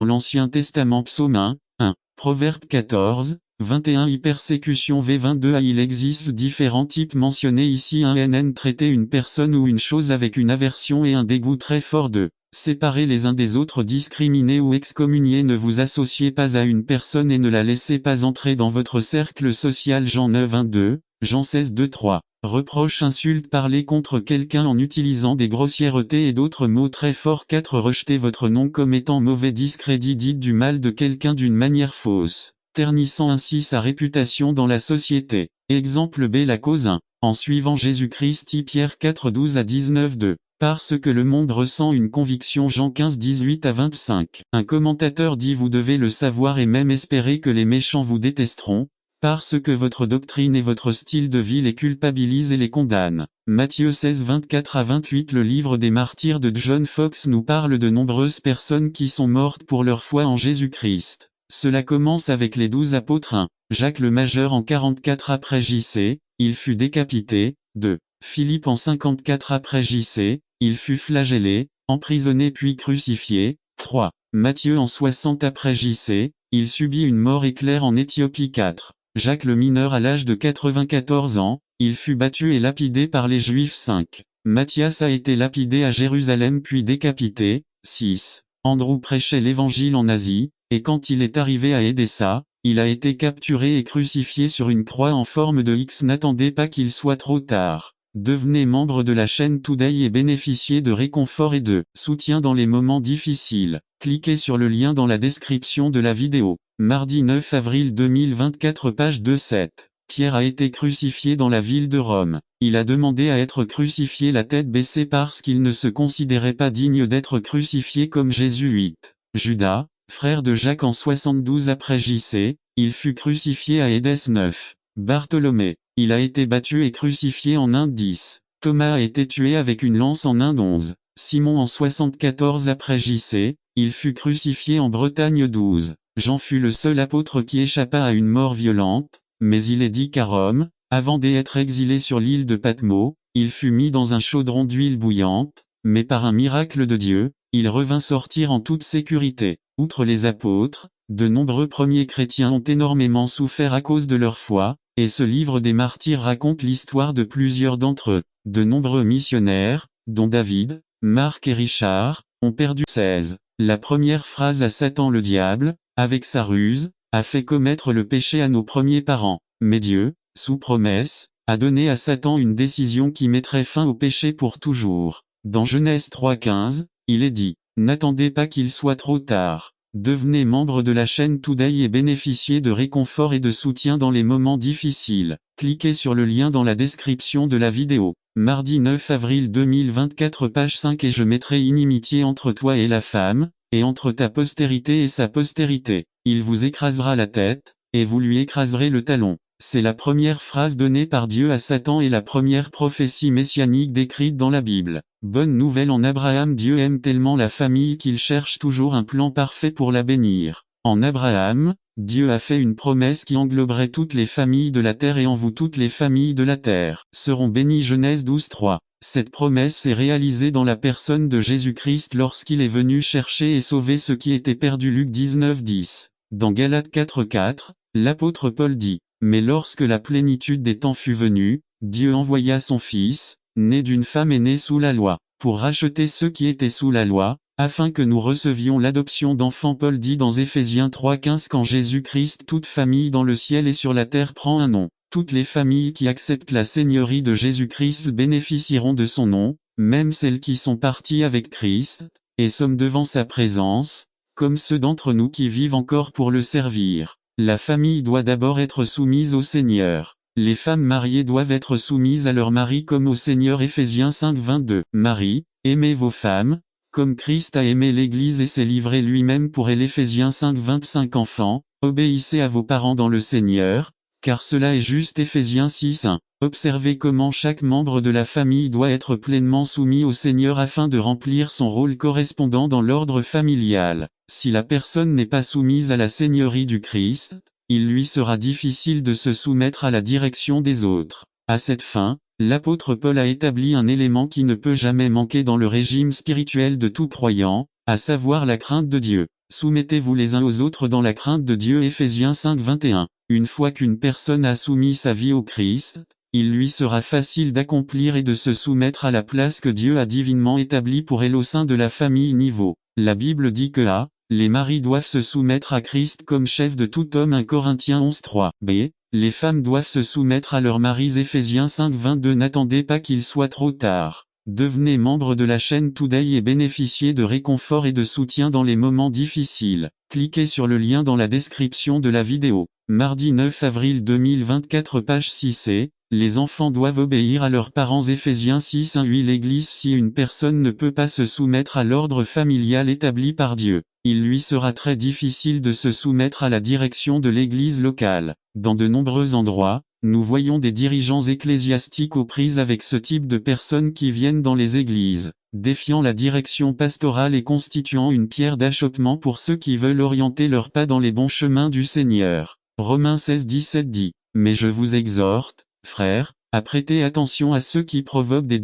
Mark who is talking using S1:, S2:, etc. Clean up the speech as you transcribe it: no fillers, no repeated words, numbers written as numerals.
S1: l'Ancien Testament. Psaume 1, Proverbe 14, 21 persécution V22 Il existe différents types mentionnés ici. Un NN traiter une personne ou une chose avec une aversion et un dégoût très fort de séparer les uns des autres, discriminer ou excommunier. Ne vous associez pas à une personne et ne la laissez pas entrer dans votre cercle social. Jean 9 1-2, Jean 16 2-3. Reproche, insulte, parler contre quelqu'un en utilisant des grossièretés et d'autres mots très forts. 4 Rejeter votre nom comme étant mauvais. Discrédit, dites du mal de quelqu'un d'une manière fausse, ternissant ainsi sa réputation dans la société. Exemple B. La cause 1. En suivant Jésus-Christ. Pierre 4 12-19 2. Parce que le monde ressent une conviction. Jean 15 18-25. Un commentateur dit: vous devez le savoir et même espérer que les méchants vous détesteront, parce que votre doctrine et votre style de vie les culpabilisent et les condamnent. Matthieu 16 24-28. Le livre des martyrs de John Fox nous parle de nombreuses personnes qui sont mortes pour leur foi en Jésus-Christ. Cela commence avec les 12 apôtres. 1. Jacques le Majeur en 44 après JC, il fut décapité. 2. Philippe en 54 après JC, il fut flagellé, emprisonné puis crucifié. 3. Matthieu en 60 après JC, il subit une mort éclair en Éthiopie. 4. Jacques le Mineur à l'âge de 94 ans, il fut battu et lapidé par les Juifs. 5. Matthias a été lapidé à Jérusalem puis décapité. 6. Andrew prêchait l'évangile en Asie, et quand il est arrivé à Édessa, il a été capturé et crucifié sur une croix en forme de X. N'attendez pas qu'il soit trop tard. Devenez membre de la chaîne Today et bénéficiez de réconfort et de soutien dans les moments difficiles. Cliquez sur le lien dans la description de la vidéo. Mardi 9 avril 2024 page 2-7. Pierre a été crucifié dans la ville de Rome. Il a demandé à être crucifié la tête baissée parce qu'il ne se considérait pas digne d'être crucifié comme Jésus. 8. Judas, frère de Jacques en 72 après JC, il fut crucifié à Édesse. 9. Bartholomée, il a été battu et crucifié en Inde. 10. Thomas a été tué avec une lance en Inde. 11. Simon en 74 après JC, il fut crucifié en Bretagne. 12. Jean fut le seul apôtre qui échappa à une mort violente, mais il est dit qu'à Rome, avant d'être exilé sur l'île de Patmos, il fut mis dans un chaudron d'huile bouillante, mais par un miracle de Dieu, il revint sortir en toute sécurité. Outre les apôtres, de nombreux premiers chrétiens ont énormément souffert à cause de leur foi, et ce livre des martyrs raconte l'histoire de plusieurs d'entre eux. De nombreux missionnaires, dont David, Marc et Richard, ont perdu. 16. La première phrase à Satan: le diable, avec sa ruse, a fait commettre le péché à nos premiers parents. Mais Dieu, sous promesse, a donné à Satan une décision qui mettrait fin au péché pour toujours. Dans Genèse 3:15, il est dit: n'attendez pas qu'il soit trop tard. Devenez membre de la chaîne Today et bénéficiez de réconfort et de soutien dans les moments difficiles. Cliquez sur le lien dans la description de la vidéo. Mardi 9 avril 2024 page 5. Et je mettrai inimitié entre toi et la femme, et entre ta postérité et sa postérité. Il vous écrasera la tête, et vous lui écraserez le talon. C'est la première phrase donnée par Dieu à Satan et la première prophétie messianique décrite dans la Bible. Bonne nouvelle en Abraham: Dieu aime tellement la famille qu'il cherche toujours un plan parfait pour la bénir. En Abraham, Dieu a fait une promesse qui engloberait toutes les familles de la terre et en vous toutes les familles de la terre seront bénies. Genèse 12:3. Cette promesse s'est réalisée dans la personne de Jésus-Christ lorsqu'il est venu chercher et sauver ce qui était perdu. Luc 19:10. Dans Galates 4:4, l'apôtre Paul dit: mais lorsque la plénitude des temps fut venue, Dieu envoya son Fils, né d'une femme et né sous la loi, pour racheter ceux qui étaient sous la loi, afin que nous recevions l'adoption d'enfants. Paul dit dans Éphésiens 3:15 qu'en Jésus-Christ toute famille dans le ciel et sur la terre prend un nom. Toutes les familles qui acceptent la seigneurie de Jésus-Christ bénéficieront de son nom, même celles qui sont parties avec Christ, et sommes devant sa présence, comme ceux d'entre nous qui vivent encore pour le servir. La famille doit d'abord être soumise au Seigneur. Les femmes mariées doivent être soumises à leur mari comme au Seigneur. Éphésiens 5:22. Marie, aimez vos femmes, comme Christ a aimé l'Église et s'est livré lui-même pour elle. Éphésiens 5:25. Enfants, obéissez à vos parents dans le Seigneur, car cela est juste. Éphésiens 6:1. Observez comment chaque membre de la famille doit être pleinement soumis au Seigneur afin de remplir son rôle correspondant dans l'ordre familial. Si la personne n'est pas soumise à la seigneurie du Christ, il lui sera difficile de se soumettre à la direction des autres. À cette fin, l'apôtre Paul a établi un élément qui ne peut jamais manquer dans le régime spirituel de tout croyant: à savoir la crainte de Dieu. Soumettez-vous les uns aux autres dans la crainte de Dieu. Éphésiens 5, 21. Une fois qu'une personne a soumis sa vie au Christ, il lui sera facile d'accomplir et de se soumettre à la place que Dieu a divinement établie pour elle au sein de la famille niveau. La Bible dit que A. Les maris doivent se soumettre à Christ comme chef de tout homme. 1 Corinthiens 11, 3. B. Les femmes doivent se soumettre à leurs maris. Éphésiens 5, 22. N'attendez pas qu'il soit trop tard. Devenez membre de la chaîne Today et bénéficiez de réconfort et de soutien dans les moments difficiles. Cliquez sur le lien dans la description de la vidéo. Mardi 9 avril 2024 page 6c. Les enfants doivent obéir à leurs parents. Éphésiens 6, 1, 8. L'Église. Si une personne ne peut pas se soumettre à l'ordre familial établi par Dieu, il lui sera très difficile de se soumettre à la direction de l'Église locale. Dans de nombreux endroits, nous voyons des dirigeants ecclésiastiques aux prises avec ce type de personnes qui viennent dans les églises, défiant la direction pastorale et constituant une pierre d'achoppement pour ceux qui veulent orienter leurs pas dans les bons chemins du Seigneur. Romains 16, 17 dit : Mais je vous exhorte, frères, à prêter attention à ceux qui provoquent des